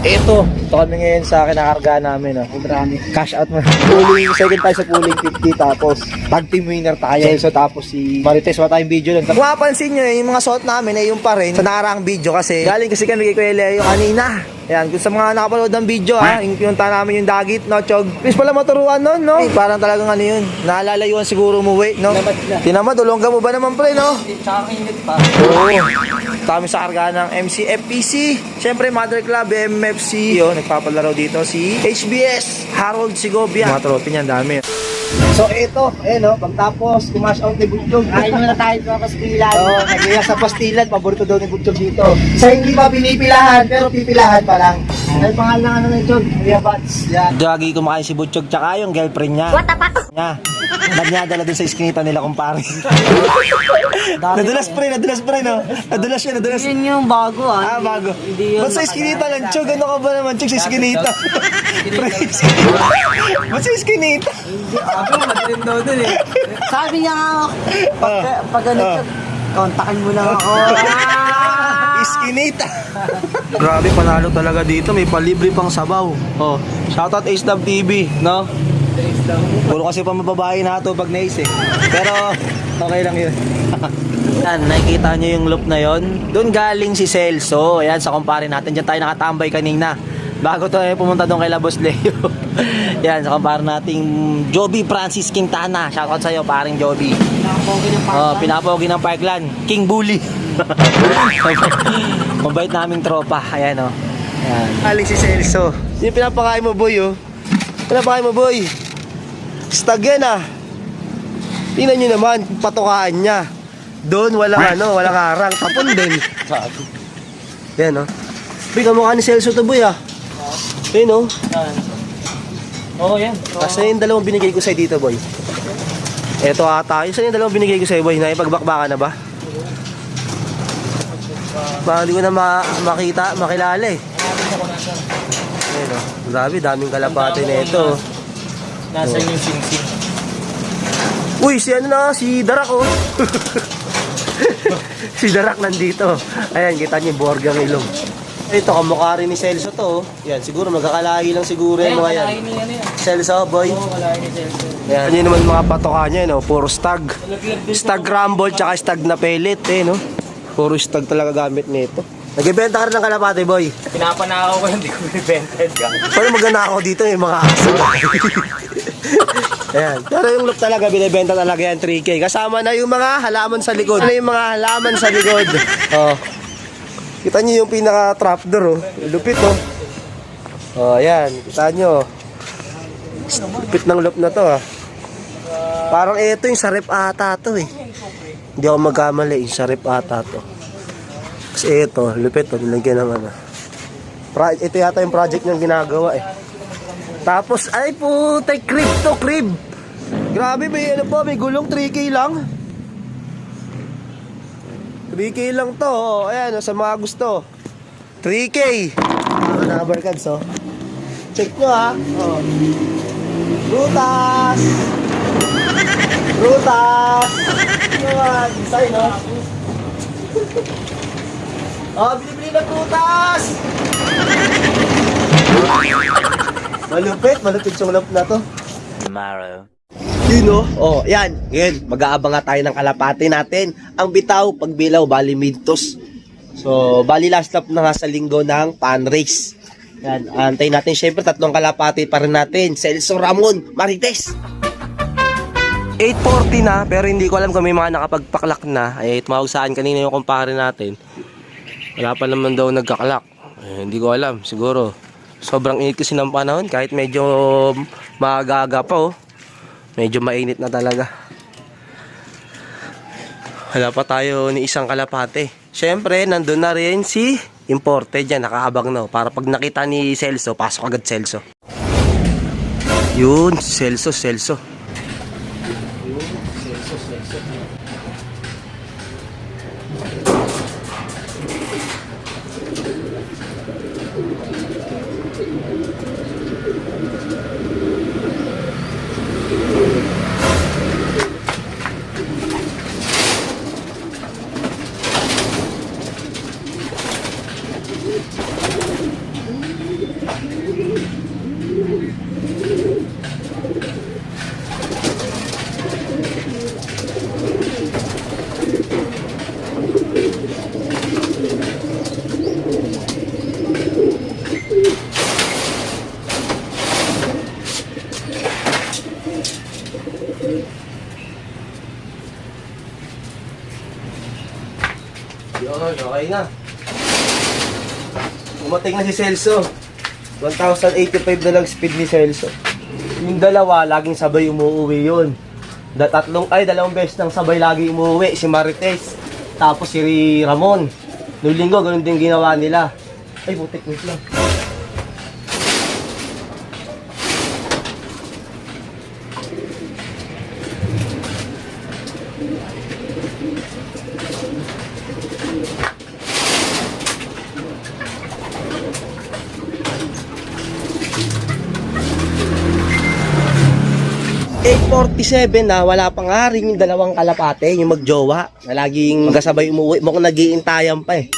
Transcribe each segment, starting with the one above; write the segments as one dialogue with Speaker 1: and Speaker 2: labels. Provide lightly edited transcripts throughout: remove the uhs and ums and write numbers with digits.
Speaker 1: Ito kami ngayon sa kinakarga namin. Cash out mo. Pulling, second tayo sa pulling 50. Tapos tag team winner tayo. So tapos si Marites, wala tayong video doon. Kung mapapansin nyo, yung mga suot namin ay yung pa rin sa nakaraang video kasi galing kasi kami kay Kuya Leo kanina. Yan, kung sa mga nakapanood ng video yung pinunta namin yung Dagit, no, Chog. Please pala maturuan nun, no? Parang talagang ano yun, nalalayuan siguro umuwi, no? Tinamad, ulongga mo ba naman pre, no?
Speaker 2: Tsaka init pa.
Speaker 1: Oo. Kami sa karga ng MCFPC. Siyempre, Mother Club, MFC. Yun, nagpapalaro dito si HBS, Harold Segovia. Mga tropa niyan, dami. So, ito, no? Pagtapos, kumash out ni Butchog.
Speaker 2: Kain muna tayo sa pastilan.
Speaker 1: Oo, nagaya sa pastilan. Paborito daw ni Butchog dito. Sa hindi pa pinipilahan, pero pipilahan pa lang.
Speaker 2: Ay, pangalan ng ano na Chog?
Speaker 1: Kuya Bats. Yan. Lagi kumakain si Butchog, tsaka yung girlfriend niya.
Speaker 3: What the fuck?
Speaker 1: Niya. Nagnyadala dun sa iskinita nila, kumpare. Nadulas pre, no? Nadulas siya.
Speaker 2: Yun yung bago
Speaker 1: Ah, bago.
Speaker 2: Hindi yun.
Speaker 1: Ba't sa iskinita lang, Chog? Ano ka ba naman, Chog, sa iskinita? Pre, ba't sa iskinita?
Speaker 2: Ako, madilim daw dun eh. Sabi niya nga, pag ano Chog, kontakin mo lang ako.
Speaker 1: Iskinita. Grabe, panalo talaga dito. May palibre pang sabaw. Oh, shoutout H-Dub TV, no? Puro kasi pa mababae na ito pag nais eh. Pero okay lang yun. Yan, nakikita nyo yung loop na yon. Doon galing si Celso. Ayan, sa kumpare natin. Diyan tayo nakatambay kanina. Bago tayo pumunta doon kay Labos Leo. Yan, sa kumpare nating Joby Francis Quintana. Shoutout sa'yo, paring Joby. Pinapogi ng Parkland. King Bully. Mabait naming tropa. Ayan, oh. Ayan. Galing si Celso. Yung pinapakain mo, boy, oh. Pinapakain mo, boy. Stag yan, ah. Tingnan nyo naman, patukaan niya. Doon, walang walang harang. Tapon din. Yan, oh. Boy, kamukha ni Celso to, boy, ah. Yan, oh.
Speaker 2: Oo, yan.
Speaker 1: Kasi yung dalawang binigay ko sa'yo dito, boy. Eto ata. Yung dalawang binigay ko sa'yo, boy. Nakipagbakbaka na ba? Baka hindi ko na makilala, eh. Ayan, oh. Grabe, daming kalapate na ito.
Speaker 2: Nasaan yung sing-sing?
Speaker 1: Uy, si Darak, oh. Si Darak nandito. Ayan, kita niyo yung borgang ilong. Ito, kamukha rin ni Celso to, oh. Yan, siguro magkakalahi lang siguro yung mga yan. Celso, boy.
Speaker 2: Oo, wala ni Celso.
Speaker 1: Yan, yun naman mga patoka niya, no? Puro stag. Stag rumble, tsaka stag na pellet, eh, no? Puro stag talaga gamit nito. Nagbebenta ka rin ng kalapate, boy.
Speaker 2: Pinapanakaw ko, hindi ko binibenta ka.
Speaker 1: Paano maganda ako dito, yung mga aso. Ayan. Pero yung look talaga, binibenta talaga yan 3K. Kasama na yung mga halaman sa likod. Ano yung mga halaman sa likod? Oh. Kita nyo yung pinaka-trapdoor, oh. Lupit, oh. Oh, ayan. Kita nyo. Lupit ng loop na to, ah. Parang ito yung sa rep ata to, eh. Hindi ako magkamali, yung sa rep ata to. Kasi ito, lupit, oh. Nilagyan ng ano. Ito yata yung project niyang ginagawa, eh. Tapos, ay putek, crib. Grabe, may ano po, may gulong 3K lang. 3K lang to, oh. Ayan, oh, sa mga gusto. 3K. Mga barkads, oh. Check nyo, ha. Oh. Brutas. Naman, design, oh. Oh, bili-bili na prutas. Malupit yung lap na to.
Speaker 3: Tomorrow.
Speaker 1: Yun, oh, yan. Ngayon, mag-aabang nga tayo ng kalapate natin. Ang bitaw, pagbilaw, bali mintos. So, bali last lap na nga sa linggo ng pan race. Yan, antayin natin. Syempre, tatlong kalapate pa rin natin. Celso, Ramon, Marites. 8:40 na, pero hindi ko alam kung may mga nakapagpaklak na. Ay, tumawag saan kanina yung kumpare natin. Wala pa naman daw nagkaklak. Hindi ko alam, siguro. Sobrang init kasi ng panahon, kahit medyo magaga pa, oh. Medyo mainit na talaga. Wala pa tayo ni isang kalapate. Siyempre, nandun na rin si imported dyan, nakaabang na. Para pag nakita ni Celso, pasok agad Celso. Yun, Celso. Yun, okay na. Umating na si Celso. 1,085 na lang speed ni Celso. Yung dalawa, laging sabay umuwi yun. Dalawang beses nang sabay lagi umuwi. Si Marites, tapos si Ramon. Noong linggo, ganun din ginawa nila. Ay, butik wait lang. .47 na wala pa nga rin yung dalawang kalapate, yung magjowa na laging magkasabay umuwi, mukhang nag-iintayan pa eh.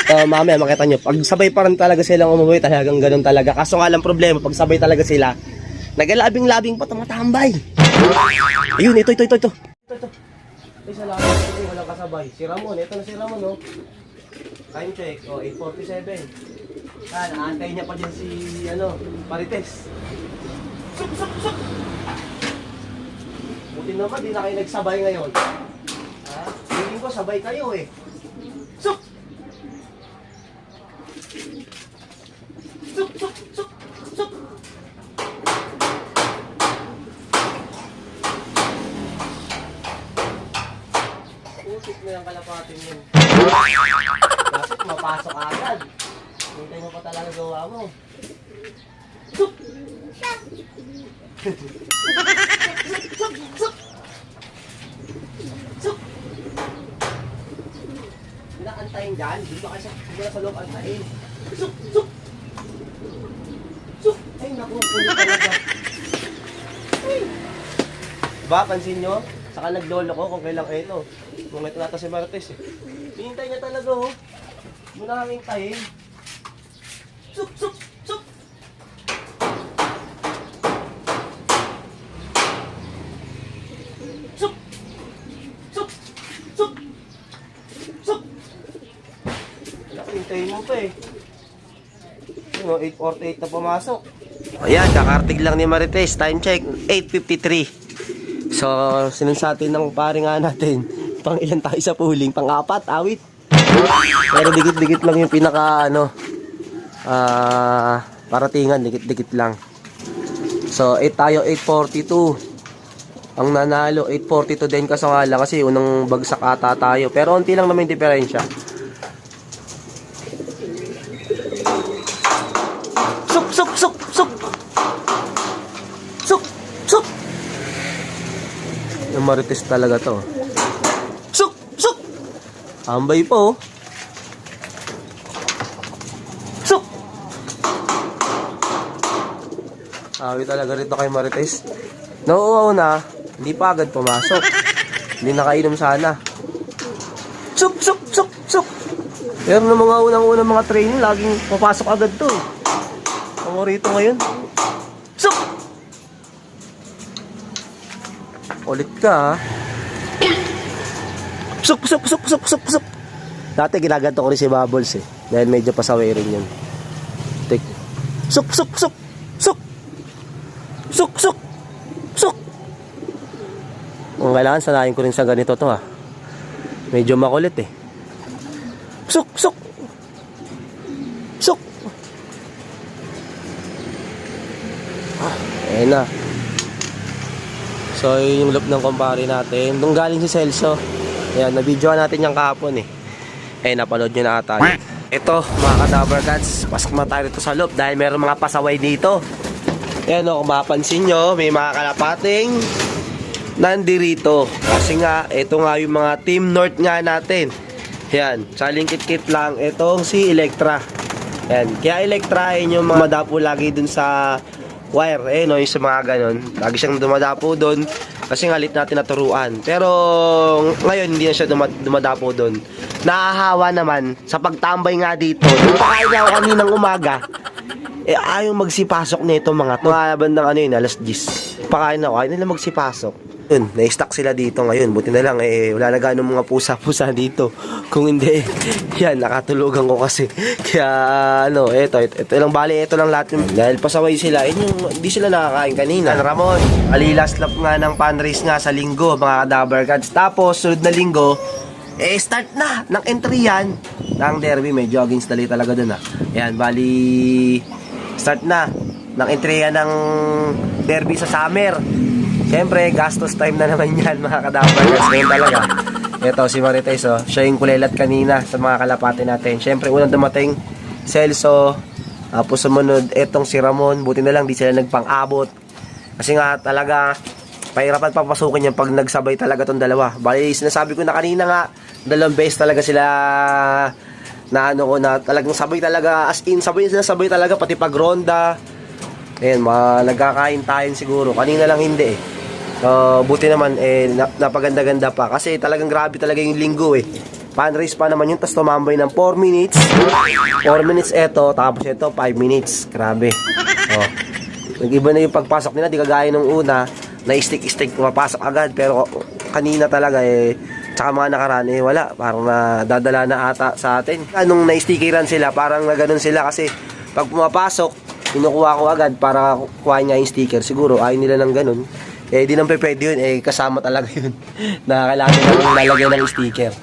Speaker 1: So mamaya makita nyo, pag sabay pa rin talaga silang umuwi, talagang ganun talaga. Kaso nga lang problema, pag sabay talaga sila, nagalabing-labing pa tumatambay. Ayun, ito. Ay, salamat kasi walang kasabay. Si Ramon, ito na si Ramon, no? Time check, 8:47. Naantay niya pa dyan si, Marites. Suk! Buti naman, di na kayo nagsabay ngayon. Ha? Feeling ko, sabay kayo eh. Suk! Suk! Putik mo yung kalapatin yun. Bakit mapasok agad? Hintay mo pa talaga gawa mo. Suk! Suk! Antayin dyan, hindi ba kasi sa loob antayin. Suk! Ay naku, puno talaga. Diba, pansin nyo? Saka naglolo ko kung kailang ito. Kung ito nata si Martes eh. Hintay niya talaga oh. Muna kang hintayin. Suk! Hintayin mo pa eh. 8:48 na pumasok. Ayan, kakartig lang ni Marites. Time check, 8:53. So, sinunsatin ng pare nga natin. Pang ilan tayo sa pooling? Pang-4, awit. Pero dikit-dikit lang yung pinaka, paratingan. Dikit-dikit lang. So, 8 tayo, 8:42. Ang nanalo, 8:42 din kaso nga lang kasi unang bagsak ata tayo. Pero unti lang naman yung diferensya. Suk! Yung Marites talaga to. Suk! Ambay po. Suk! Awi talaga rito kay Marites. Nauuaw na, hindi pa agad pumasok. Hindi nakainom sana. Suk! Pero ng mga unang-unang mga training, laging papasok agad to. Ako rito ngayon. Suk! Ulit ka ha. Suk! Dati ginaganto ko rin si Bubbles eh. Dahil medyo pasaway rin yun. Suk! Kung kailangan, sanayin ko rin sa ganito to ha. Medyo makulit eh. Suk! Ayan na. So, yun yung loop ng kumpare natin. Doon galing si Celso. Ayan, na-videoan natin yung kahapon eh. Napanood nyo na ata. Ito, mga ka-Dabber Cats, pasok na tayo dito sa loop dahil meron mga pasaway dito. Ayan o, kung mapapansin nyo, may mga kalapating nandirito. Kasi nga, ito nga yung mga Team North nga natin. Ayan, salingkit-kit lang. Itong si Electra. Ayan, kaya Electra, yun yung mga madapo lagi dun sa wire, no, yung sa mga ganon. Lagi siyang dumadapo doon kasi ngalit natin naturuan. Pero ngayon hindi na siya dumadapo doon. Nahahawa naman sa pagtambay nga dito. Nung pakain ako kaninang umaga, ayaw magsipasok nito mga to. Mga bandang alas 10. Pakain ako, ayaw nila magsipasok. Yun, na-stuck sila dito ngayon. Buti na lang, wala na ganong mga pusa-pusa dito. Kung hindi, yan, nakatulugan ko kasi. Kaya, ito lang bali, ito lang lahat yung, dahil pasaway sila, hindi sila nakakain kanina. Ramon, alilas lap nga ng pan race nga sa linggo, mga ka-Dabber Cats. Tapos, sunod na linggo, Start na ng entry yan ng derby. Medyo against dali talaga dun Ayan, bali start na ng entry yan ng derby sa summer. Siyempre, gastos time na naman yan mga kadabagas. Ngayon talaga. Ito si Marites, siya yung kulelat kanina sa mga kalapate natin. Siyempre, unang dumating Celso, tapos sumunod etong si Ramon. Buti na lang di sila nagpang-abot. Kasi nga talaga pahirapan papasukin yan pag nagsabay talaga tong dalawa. Bali, sinasabi ko na kanina nga, dalawang beses talaga sila na talagang sabay talaga, as in sabay talaga pati pag ronda. Ayan, nagkakain-tayin siguro. Kanina lang hindi So, buti naman napaganda-ganda pa kasi talagang grabe talaga yung linggo Fan race pa naman yun, tapos tumambay ng 4 minutes. 4 minutes tapos ito 5 minutes. Grabe. Nag-iba na yung pagpasok nila, di kagaya nung una na stick mapasok agad, pero kanina talaga tsaka mga nakaraan wala, parang nadadala na ata sa atin. Anong na-stickeran sila, parang na ganun sila kasi pag pumapasok, kinukuha ko agad para kuha niya yung sticker. Siguro ayaw nila ng ganun. Di naman pwede yun, kasama talaga yun na kailangan nilang lalagyan ng sticker.